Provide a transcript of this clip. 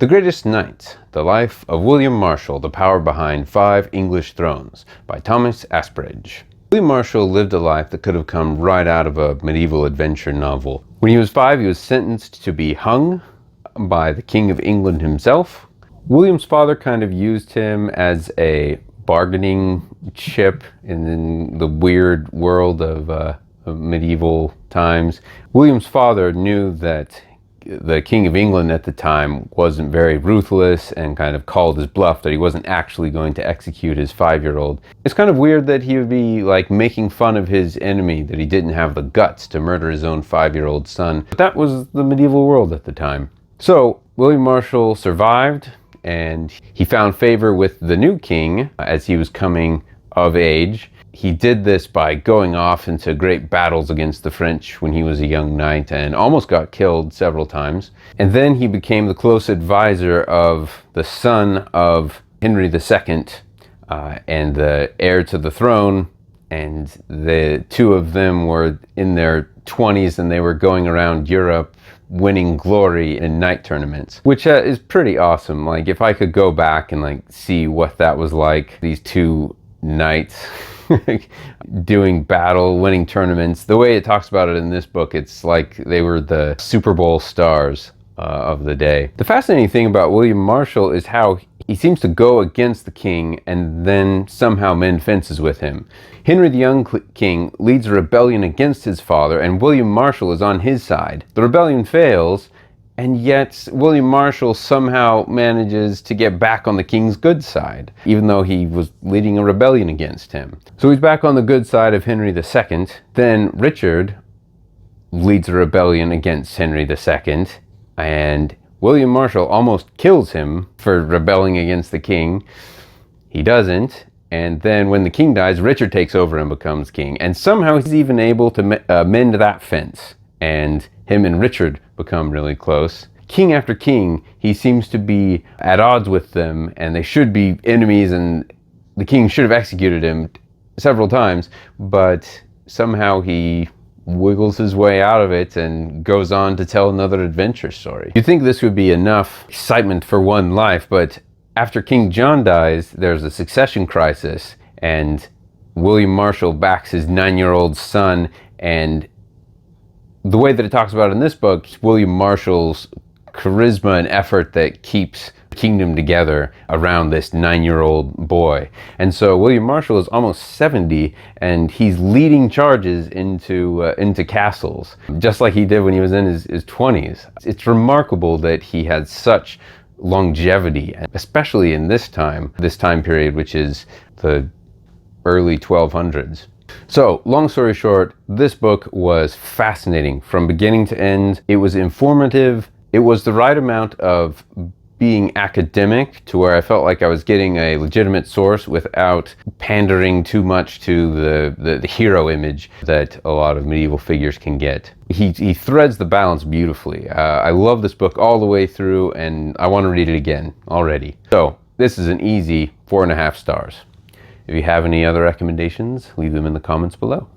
The Greatest Knight, The Life of William Marshal, The Power Behind 5 English Thrones by Thomas Asbridge. William Marshal lived a life that could have come right out of a medieval adventure novel. When he was 5, he was sentenced to be hung by the King of England himself. William's father kind of used him as a bargaining chip in the weird world of medieval times. William's father knew that the King of England at the time wasn't very ruthless and kind of called his bluff that he wasn't actually going to execute his 5-year-old. It's kind of weird that he would be like making fun of his enemy, that he didn't have the guts to murder his own 5-year-old son. But that was the medieval world at the time. So William Marshal survived, and he found favor with the new king as he was coming of age. He did this by going off into great battles against the French when he was a young knight and almost got killed several times. And then he became the close advisor of the son of Henry II and the heir to the throne. And the two of them were in their 20s and they were going around Europe winning glory in knight tournaments, which is pretty awesome. Like, if I could go back and like see what that was like, these two knights doing battle, winning tournaments. The way it talks about it in this book, it's like they were the Super Bowl stars of the day. The fascinating thing about William Marshal is how he seems to go against the king and then somehow mend fences with him. Henry the young king leads a rebellion against his father, and William Marshal is on his side. The rebellion fails, and yet William Marshal somehow manages to get back on the king's good side, even though he was leading a rebellion against him. So he's back on the good side of Henry II. Then Richard leads a rebellion against Henry II, and William Marshal almost kills him for rebelling against the king. He doesn't. And then when the king dies, Richard takes over and becomes king. And somehow he's even able to mend that fence. And him and Richard become really close. King after king, he seems to be at odds with them, and they should be enemies, and the king should have executed him several times, but somehow he wiggles his way out of it and goes on to tell another adventure story. You'd think this would be enough excitement for one life, but after King John dies, there's a succession crisis, and William Marshal backs his 9-year-old son, and the way that it talks about in this book, it's William Marshal's charisma and effort that keeps the kingdom together around this 9-year-old boy. And so William Marshal is almost 70, and he's leading charges into castles, just like he did when he was in his 20s. It's remarkable that he had such longevity, especially in this time period, which is the early 1200s. So, long story short, this book was fascinating from beginning to end. It was informative. It was the right amount of being academic to where I felt like I was getting a legitimate source without pandering too much to the hero image that a lot of medieval figures can get. He threads the balance beautifully. I love this book all the way through, and I want to read it again already. So, this is an easy 4.5 stars. If you have any other recommendations, leave them in the comments below.